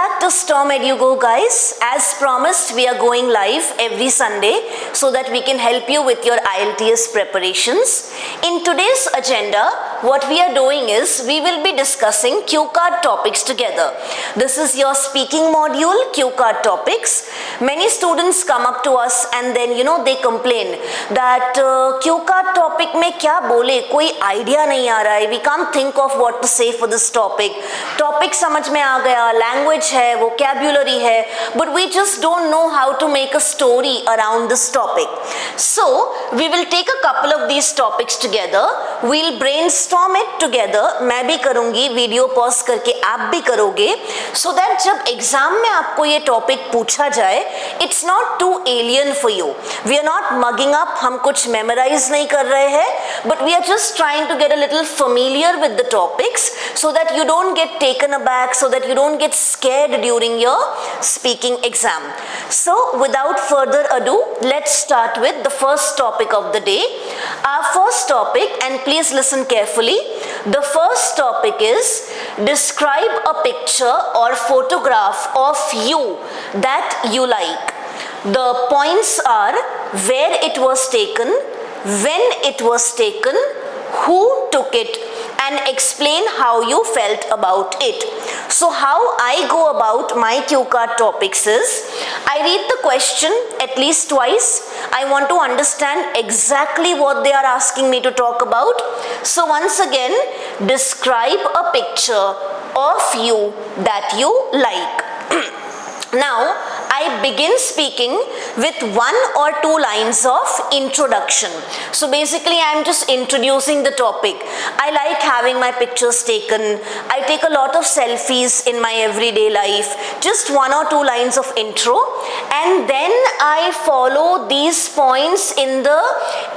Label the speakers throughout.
Speaker 1: back to Storm EduGo, guys. As promised, we are going live every Sunday so that we can help you with your IELTS preparations. In today's agenda, what we are doing is we will be discussing cue card topics together. This is your speaking module, cue card topics. Many students come up to us and then they complain that cue card topic में क्या बोले, कोई idea नहीं आ रहा है. We can't think of what to say for this topic. Topic समझ में आ गया, language है, vocabulary है, but we just don't know how to make a story around this topic. So we will take a couple of these topics together. We'll brainstorm it together. मैं भी करूँगी, video pause करके आप भी करोगे, so that जब exam में आपको ये टॉपिक पूछा जाए, it's not too alien for you. We are not mugging up, हम कुछ memorize नहीं कर रहे हैं, but we are just trying to get a little familiar with the topics so that you don't get taken aback, so that you don't get scared during your speaking exam. So without further ado, let's start with the first topic of the day. Our first topic, and please listen carefully, the first topic is describe a picture or photograph of you that you like. The points are where it was taken, when it was taken, who took it, and explain how you felt about it. So how I go about my cue card topics is, I read the question at least twice. I want to understand exactly what they are asking me to talk about. So once again, describe a picture of you that you like. Now, I begin speaking with 1 or 2 lines of introduction. So basically, I am just introducing the topic. I like having my pictures taken. I take a lot of selfies in my everyday life. Just 1 or 2 lines of intro. And then I follow these points in the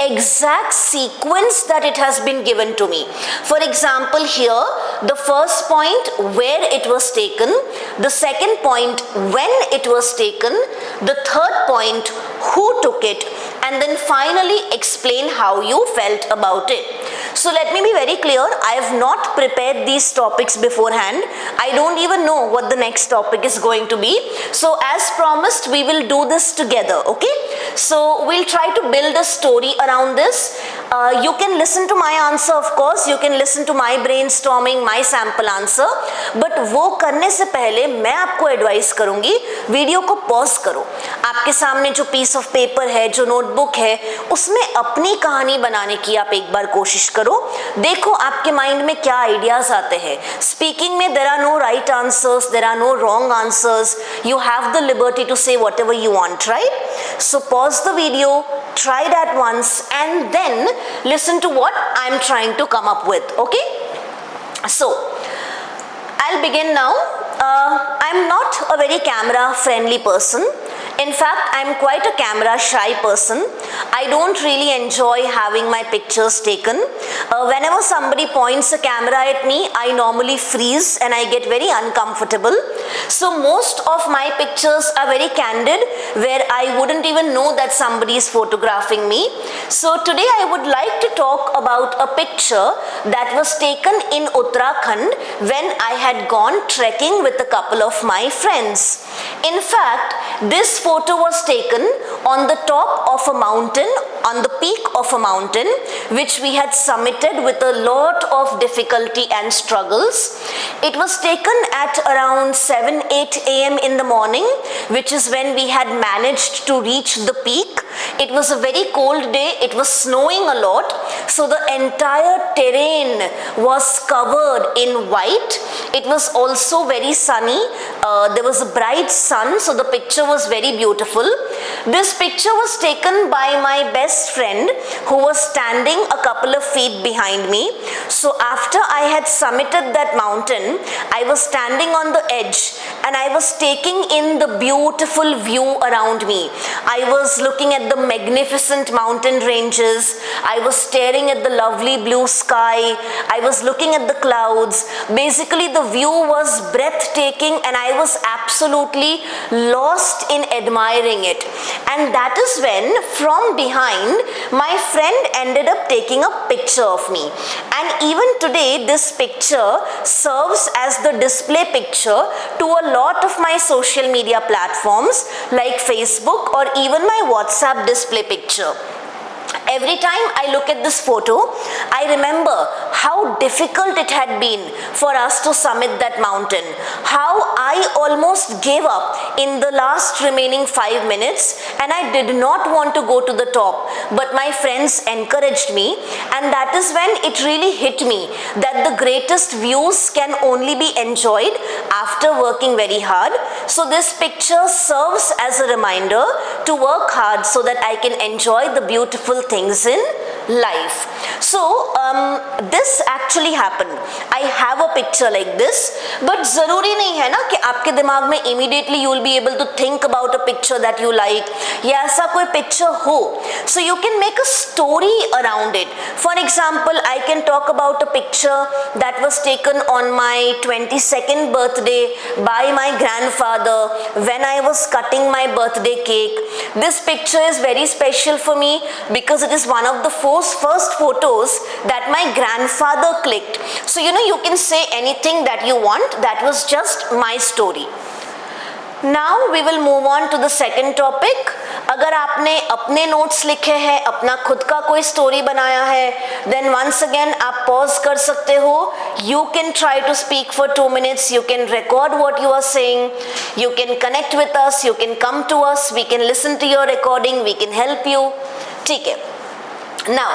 Speaker 1: exact sequence that it has been given to me. For example, here, the first point, where it was taken. The second point, when it was taken. The third point, who took it, and then finally explain how you felt about it. So let me be very clear, I have not prepared these topics beforehand. I don't even know what the next topic is going to be. So as promised, we will do this together, okay? So we'll try to build a story around this. You can listen to my answer, of course. You can listen to my brainstorming, my sample answer. But वो करने से पहले मैं आपको advice करूँगी, video को pause करो. आपके सामने जो पीस ऑफ पेपर है, जो नोटबुक है, उसमें अपनी कहानी बनाने की आप एक बार कोशिश करो. देखो आपके माइंड में क्या आइडियाज आते हैं. स्पीकिंग में there are no right answers, there are no wrong answers. You have the liberty to say whatever you want, right? So pause the video, try that once, and then listen to what I'm trying to come up with, okay? So I'll begin now. I'm not a very camera friendly person. In fact, I'm quite a camera shy person. I don't really enjoy having my pictures taken. Whenever somebody points a camera at me, I normally freeze and I get very uncomfortable. So most of my pictures are very candid, where I wouldn't even know that somebody is photographing me. So today I would like to talk about a picture that was taken in Uttarakhand when I had gone trekking with a couple of my friends. In fact, this photo was taken on the top of a mountain, on the peak of a mountain, which we had summited with a lot of difficulty and struggles. It was taken at around 7-8 a.m. in the morning, which is when we had managed to reach the peak. It was a very cold day. It was snowing a lot, so the entire terrain was covered in white. It was also very sunny. There was a bright sun, so the picture was very beautiful. This picture was taken by my best friend, who was standing a couple of feet behind me. So after I had summited that mountain, I was standing on the edge and I was taking in the beautiful view around me. I was looking at the magnificent mountain ranges. I was staring at the lovely blue sky. I was looking at the clouds. Basically, the view was breathtaking and I was absolutely lost in admiring it. and that is when from behind my friend ended up taking a picture of me, and even today this picture serves as the display picture to a lot of my social media platforms like Facebook or even my WhatsApp display picture. Every time I look at this photo, I remember how difficult it had been for us to summit that mountain, how I almost gave up in the last remaining 5 minutes, and I did not want to go to the top, but my friends encouraged me, and that is when it really hit me that the greatest views can only be enjoyed after working very hard. So this picture serves as a reminder to work hard so that I can enjoy the beautiful things in life. So this actually happened. I have a picture like this, but जरूरी नहीं है ना कि आपके दिमाग में immediately you will be able to think about a picture that you like या ऐसा कोई picture हो. So you can make a story around it. For example, I can talk about a picture that was taken on my 22nd birthday by my grandfather when I was cutting my birthday cake. This picture is very special for me because it is one of the first photos that my grandfather clicked. So you can say anything that you want. That was just my story. Now we will move on to the second topic. अगर आपने अपने notes लिखे हैं, अपना खुद का कोई story बनाया है, then once again आप पॉज कर सकते हो. You can try to speak for 2 minutes. You can record what you are saying. You can connect with us. You can come to us. We can listen to your recording. We can help you. ठीक है. Now,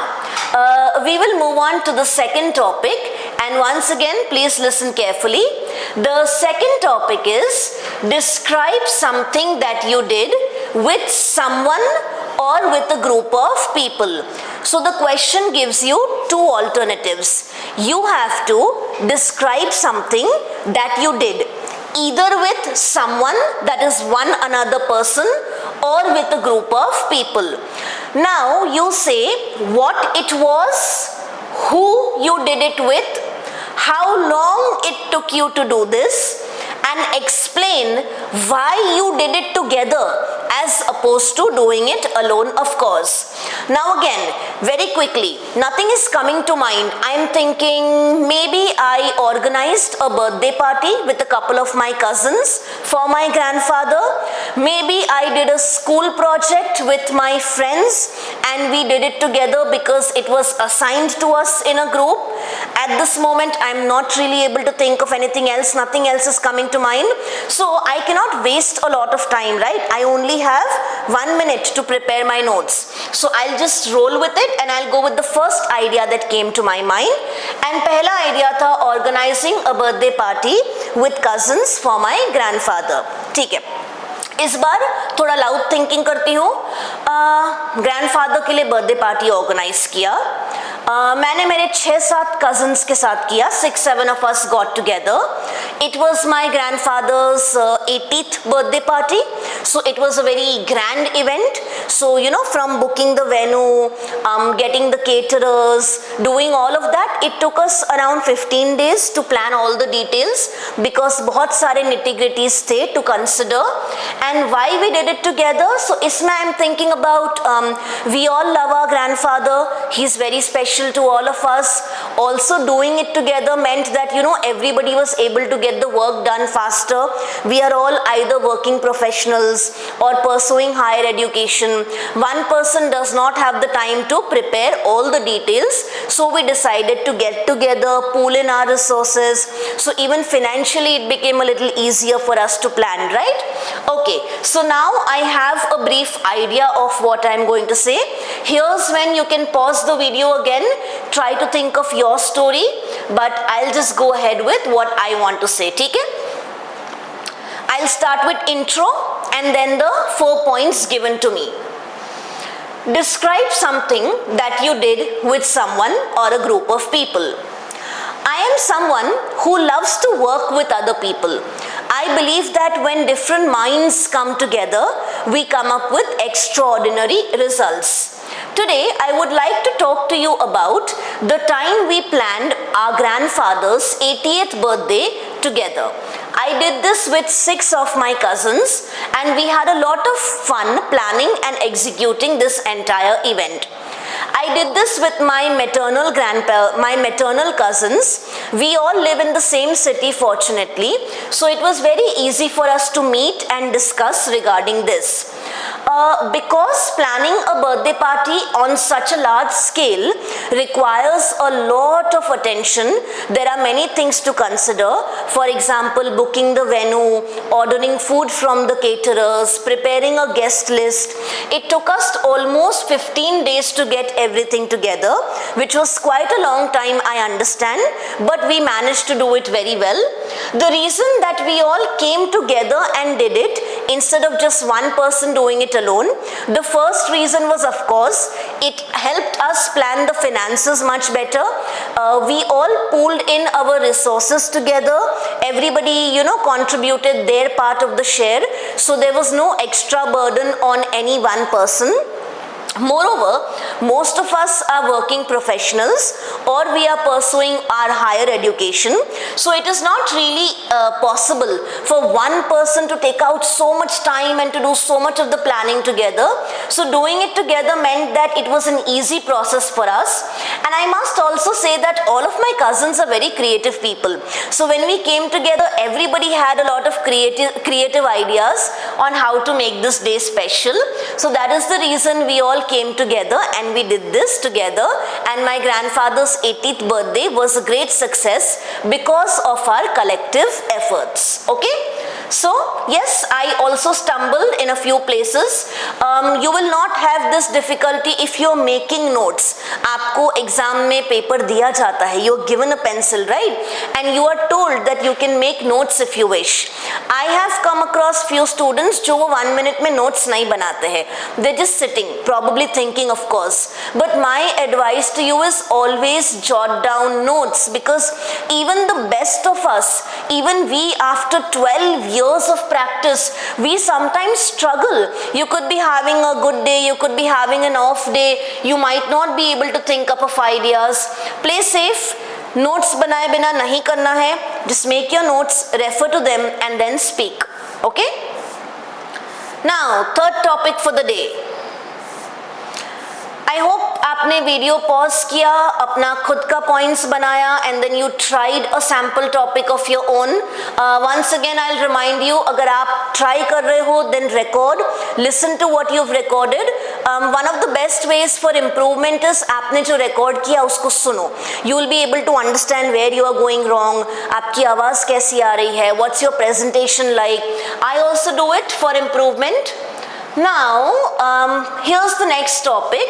Speaker 1: we will move on to the second topic, and once again, please listen carefully. The second topic is describe something that you did with someone or with a group of people. So the question gives you two alternatives. You have to describe something that you did either with someone, that is one another person, or with a group of people. Now you say what it was, who you did it with, how long it took you to do this, and explain why you did it together as opposed to doing it alone, of course. Now again, very quickly, nothing is coming to mind. I am thinking maybe I organized a birthday party with a couple of my cousins for my grandfather. Maybe I did a school project with my friends and we did it together because it was assigned to us in a group. At this moment, I am not really able to think of anything else. Nothing else is coming to mind. So I cannot waste a lot of time, right? I only have 1 minute to prepare my notes. So I'll just roll with it and I'll go with the first idea that came to my mind. And पहला idea था organizing a birthday party with cousins for my grandfather. ठीक है. इस बार थोड़ा loud thinking करती हूँ. Grandfather के लिए बर्थडे पार्टी ऑर्गेनाइज किया. मैंने मेरे 6-7 कजन्स के साथ किया. 6-7 of us got together. It was my grandfather's 80th birthday party. So it was a very grand event. So from booking the venue, getting the caterers, doing all of that, it took us around 15 days to plan all the details because बहुत सारे nitty-gritties थे to consider. And why we did it together? So isme I'm thinking about we all love our grandfather. He's very special to all of us. Also doing it together meant that everybody was able to get the work done faster. We are all either working professionals or pursuing higher education. One person does not have the time to prepare all the details. So we decided to get together, pool in our resources. So even financially it became a little easier for us to plan, right? Okay, so now I have a brief idea of what I'm going to say. Here's when you can pause the video again, try to think of your story, but I'll just go ahead with what I want to say. ठीक है? I'll start with intro and then the 4 points given to me. Describe something that you did with someone or a group of people. I am someone who loves to work with other people. I believe that when different minds come together, we come up with extraordinary results. Today, I would like to talk to you about the time we planned our grandfather's 80th birthday together. I did this with 6 of my cousins, and we had a lot of fun planning and executing this entire event. I did this with my maternal cousins. We all live in the same city, fortunately, so it was very easy for us to meet and discuss regarding this. Because planning a birthday party on such a large scale requires a lot of attention. There are many things to consider. For example, booking the venue, ordering food from the caterers, preparing a guest list. It took us almost 15 days to get everything together, which was quite a long time, I understand, but we managed to do it very well. The reason that we all came together and did it instead of just one person doing it alone, the first reason was, of course, it helped us plan the finances much better. We all pooled in our resources together. Everybody, contributed their part of the share, so there was no extra burden on any one person. Moreover, most of us are working professionals or we are pursuing our higher education. So it is not really possible for one person to take out so much time and to do so much of the planning together. So doing it together meant that it was an easy process for us. And I must also say that all of my cousins are very creative people. So when we came together, everybody had a lot of creative ideas on how to make this day special. So that is the reason we all came together and we did this together, and my grandfather's 80th birthday was a great success because of our collective efforts. Okay, so yes, I also stumbled in a few places. You will not have this difficulty if you're making notes. आपको exam में paper दिया जाता है, you're given a pencil, right, and you are told that you can make notes if you wish. I have come across few students जो वो 1 minute में notes नहीं बनाते हैं. They're just sitting, probably thinking, of course. But my advice to you is always jot down notes, because even the best of us, even we after 12 years of practice, we sometimes struggle. You could be having a good day, you could be having an off day, you might not be able to think up of ideas. Play safe. Notes बनाए बिना नहीं करना है. Just make your notes, refer to them and then speak. Okay? Now, third topic for the day. I hope आपने video pause किया, अपना खुद का पॉइंट्स बनाया, and then you tried a sample topic of your own. Once again, I'll remind you, अगर आप try कर रहे हो, then record, listen to what you've recorded. One of the best ways for improvement is आपने जो record किया उसको सुनो. You will be able to understand where you are going wrong, आपकी आवाज़ कैसी आ रही है, what's your presentation like. I also do it for improvement. Now, here's the next topic.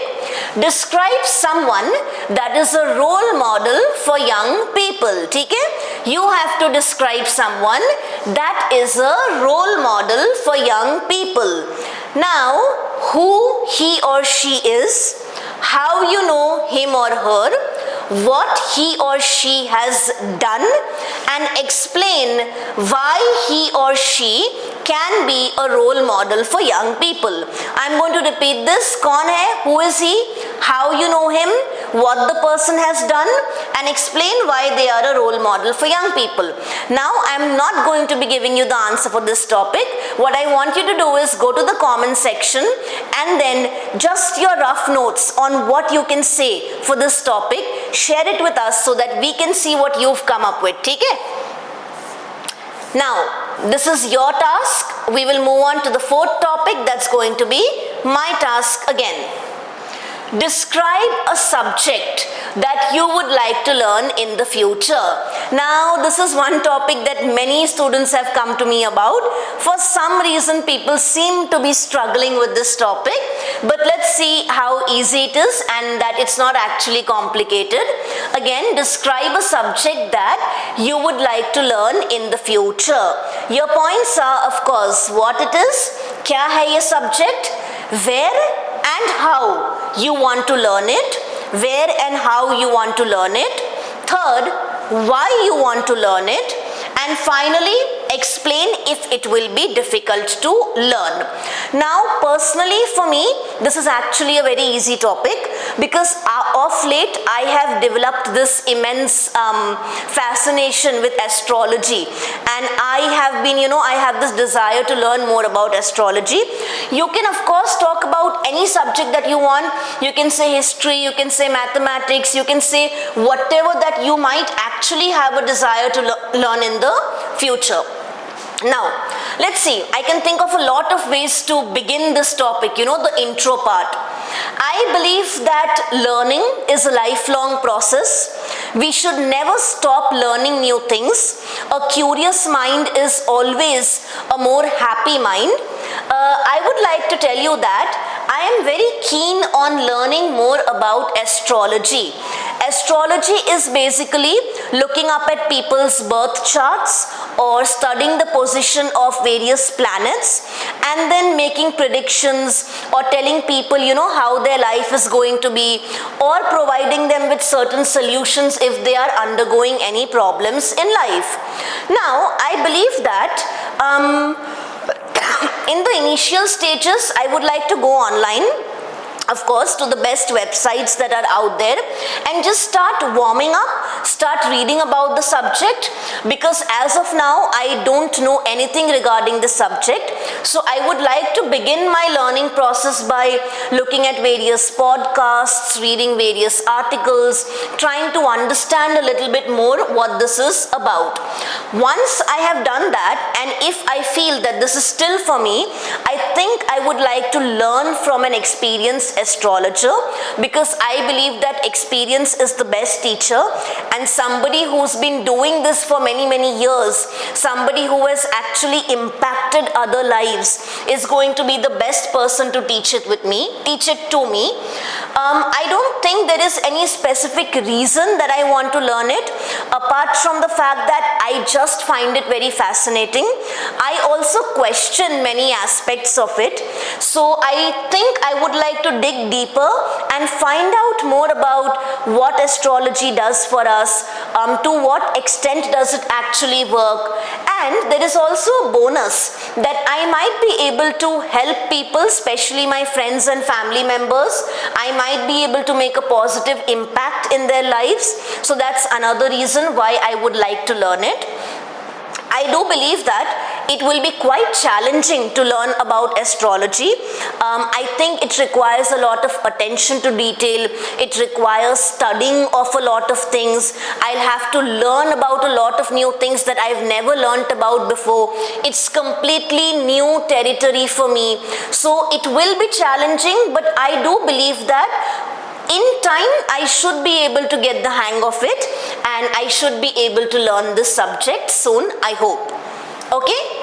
Speaker 1: Describe someone that is a role model for young people. ठीक है? You have to describe someone that is a role model for young people. Now, who he or she is, how you know him or her, what he or she has done, and explain why he or she can be a role model for young people. I'm going to repeat this. कौन है? Who is he? How you know him? What the person has done, and explain why they are a role model for young people. Now, I'm not going to be giving you the answer for this topic. What I want you to do is go to the comment section and then just your rough notes on what you can say for this topic. Share it with us so that we can see what you've come up with. ठीक है? Now, this is your task. We will move on to the fourth topic. That's going to be my task again. Describe a subject that you would like to learn in the future. Now, this is one topic that many students have come to me about. For some reason, people seem to be struggling with this topic, but let's see how easy it is and that it's not actually complicated. Again, describe a subject that you would like to learn in the future. Your points are, of course, what it is, क्या है ये subject, where and how you want to learn it, where and how you want to learn it, third, why you want to learn it, and finally, explain explain if it will be difficult to learn. Now, personally for me, this is actually a very easy topic because of late I have developed this immense fascination with astrology, and I have this desire to learn more about astrology. You can of course talk about any subject that you want. You can say history, you can say mathematics, you can say whatever that you might actually have a desire to learn in the future. Now, let's see. I can think of a lot of ways to begin this topic, the intro part. I believe that learning is a lifelong process. We should never stop learning new things. A curious mind is always a more happy mind. I would like to tell you that I am very keen on learning more about astrology. Astrology is basically looking up at people's birth charts or studying the position of various planets and then making predictions or telling people, how their life is going to be, or providing them with certain solutions if they are undergoing any problems in life. Now, I believe that in the initial stages, I would like to go online, of course, to the best websites that are out there and just start warming up, start reading about the subject, because as of now I don't know anything regarding the subject. So I would like to begin my learning process by looking at various podcasts, reading various articles, trying to understand a little bit more what this is about. Once I have done that, and if I feel that this is still for me, I think I would like to learn from an experienced astrologer, because I believe that experience is the best teacher, and somebody who's been doing this for many years, somebody who has actually impacted other lives, is going to be the best person to teach it to me. I don't think there is any specific reason that I want to learn it, apart from the fact that I just find it very fascinating. I also question many aspects of it, so I think I would like to dig deeper and find out more about what astrology does for us, to what extent does it actually work. And there is also a bonus that I might be able to help people, especially my friends and family members. I might be able to make a positive impact in their lives. So that's another reason why I would like to learn it. I do believe that it will be quite challenging to learn about astrology. I think it requires a lot of attention to detail. It requires studying of a lot of things. I'll have to learn about a lot of new things that I've never learned about before. It's completely new territory for me. So it will be challenging, but I do believe that in time I should be able to get the hang of it, and I should be able to learn this subject soon, I hope. Okay?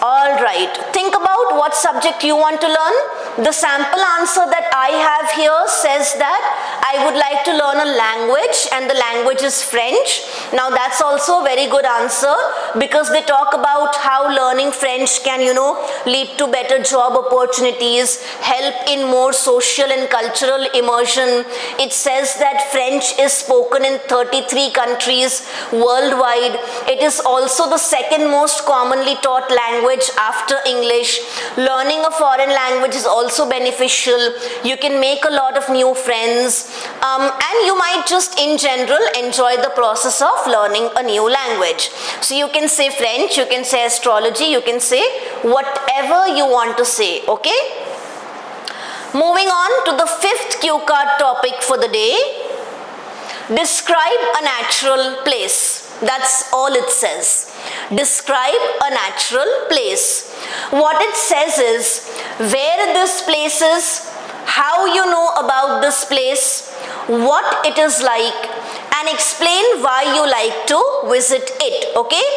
Speaker 1: Alright, think about what subject you want to learn. The sample answer that I have here says that I would like to learn a language, and the language is French. Now that's also a very good answer, because they talk about how learning French can, lead to better job opportunities, help in more social and cultural immersion. It says that French is spoken in 33 countries worldwide. It is also the second most commonly taught language after English. Learning a foreign language is also beneficial. You can make a lot of new friends, and you might just in general enjoy the process of learning a new language. So you can say French, you can say astrology, you can say whatever you want to say. Okay? Moving on to the fifth cue card topic for the day. Describe a natural place. That's all it says. Describe a natural place. What it says is where this place is, how you know about this place, what it is like, and explain why you like to visit it. Okay?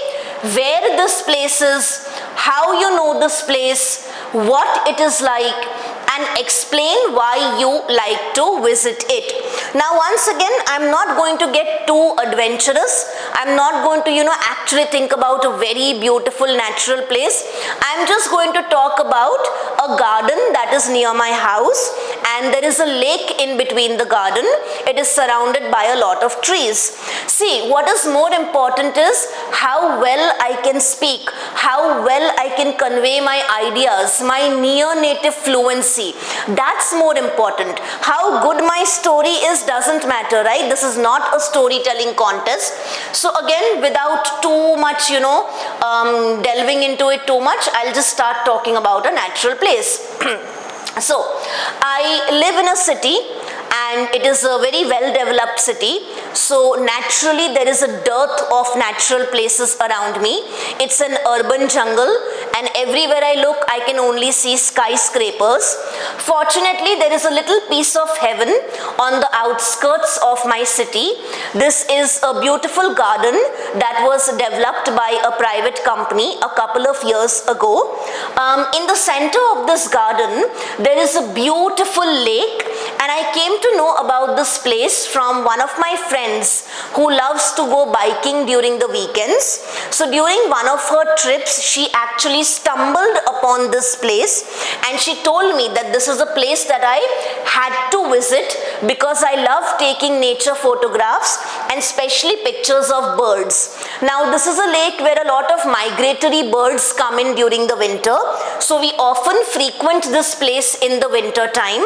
Speaker 1: Where this place is, how you know this place, what it is like, and explain why you like to visit it. Now once again, I'm not going to get too adventurous. I'm not going to, actually think about a very beautiful natural place. I'm just going to talk about a garden that is near my house, and there is a lake in between the garden. It is surrounded by a lot of trees. See, what is more important is how well I can speak, how well I can convey my ideas, my near native fluency. That's more important. How good my story is doesn't matter, right? This is not a storytelling contest. So again, without too much, delving into it too much, I'll just start talking about a natural place. So, I live in a city and it is a very well developed city. So naturally there is a dearth of natural places around me. It's an urban jungle and everywhere I look I can only see skyscrapers. Fortunately there is a little piece of heaven on the outskirts of my city. This is a beautiful garden that was developed by a private company a couple of years ago. In the center of this garden there is a beautiful lake, and I came to know about this place from one of my friends who loves to go biking during the weekends. So during one of her trips, she actually stumbled upon this place and she told me that this is a place that I had to visit because I love taking nature photographs and especially pictures of birds. Now this is a lake where a lot of migratory birds come in during the winter. So we often frequent this place in the winter time.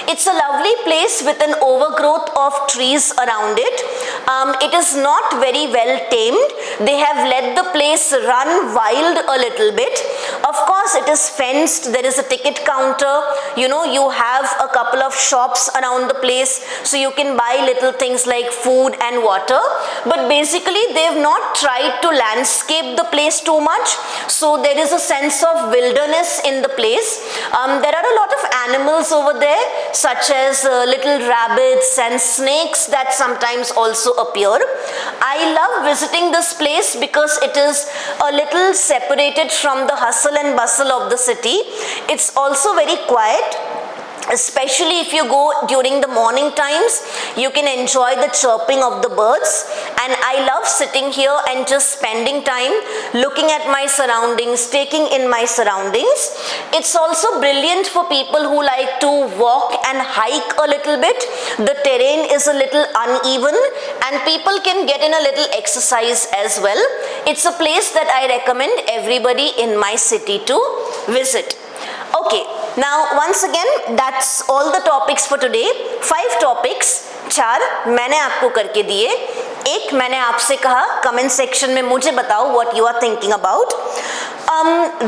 Speaker 1: It's a lovely place with an overgrowth of trees around it. It is not very well tamed. They have let the place run wild a little bit. Of course, it is fenced. There is a ticket counter. You have a couple of shops around the place, so you can buy little things like food and water. But basically, they have not tried to landscape the place too much. So there is a sense of wilderness in the place. There are a lot of animals over there, such as little rabbits and snakes that sometimes also appear. I love visiting this place because it is a little separated from the hustle and bustle of the city. It's also very quiet. Especially if you go during the morning times, you can enjoy the chirping of the birds, and I love sitting here and just spending time looking at my surroundings, taking in my surroundings. It's also brilliant for people who like to walk and hike a little bit. The terrain is a little uneven and people can get in a little exercise as well. It's a place that I recommend everybody in my city to visit. Okay, now once again, that's all the topics for today. 5 topics, 4 मैंने आपको करके दिए, 1 मैंने आपसे कहा comment section में मुझे बताओ what you are thinking about.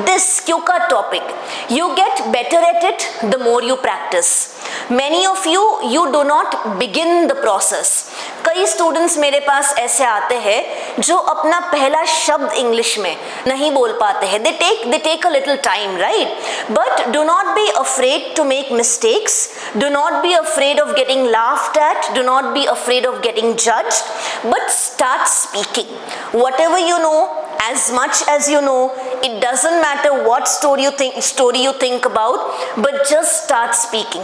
Speaker 1: This cue card topic, you get better at it the more you practice. Many of you do not begin the process. कई स्टूडेंट्स मेरे पास ऐसे आते हैं जो अपना पहला शब्द इंग्लिश में नहीं बोल पाते हैं. They take a little time, right? But do not be afraid to make mistakes. Do not be afraid of getting laughed at. Do not be afraid of getting judged. But start speaking. Whatever you know, as much as you know, it doesn't matter what story you think about, but just start speaking.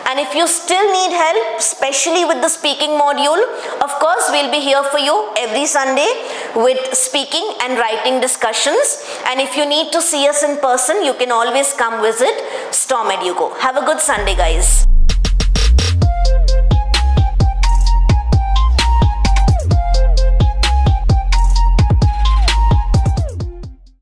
Speaker 1: And if you still need help, especially with the speaking module, of course we'll be here for you every Sunday with speaking and writing discussions. And if you need to see us in person, you can always come visit Storm EduGo. Have a good Sunday, guys.